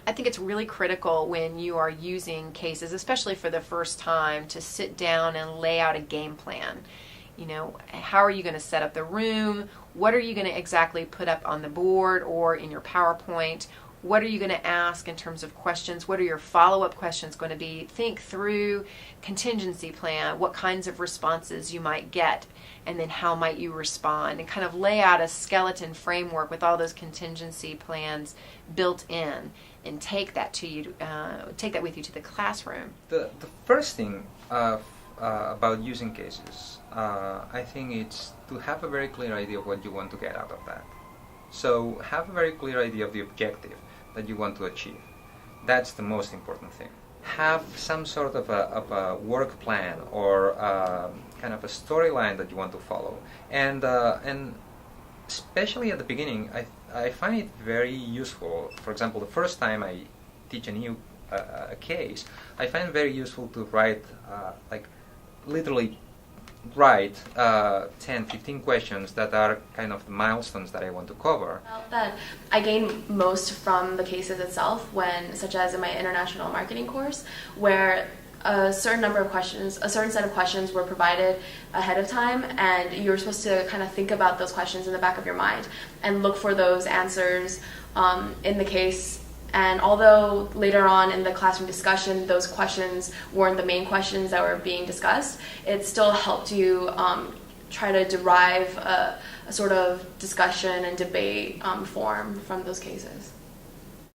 I think it's really critical when you are using cases, especially for the first time, to sit down and lay out a game plan. You know, how are you going to set up the room? What are you going to exactly put up on the board or in your PowerPoint? What are you going to ask in terms of questions? What are your follow-up questions going to be? Think through contingency plan, what kinds of responses you might get, and then how might you respond, and kind of lay out a skeleton framework with all those contingency plans built in, and take that with you to the classroom. The first thing about using cases, I think it's to have a very clear idea of what you want to get out of that. So have a very clear idea of the objective that you want to achieve. That's the most important thing. Have some sort of a work plan or kind of a storyline that you want to follow. And especially at the beginning, I find it very useful. For example, the first time I teach a new case, I find it very useful to write, literally write 10, 15 questions that are kind of the milestones that I want to cover. That I gain most from the cases itself, such as in my international marketing course, where a certain set of questions were provided ahead of time, and you were supposed to kind of think about those questions in the back of your mind and look for those answers in the case. And although later on in the classroom discussion those questions weren't the main questions that were being discussed, it still helped you try to derive a sort of discussion and debate form from those cases.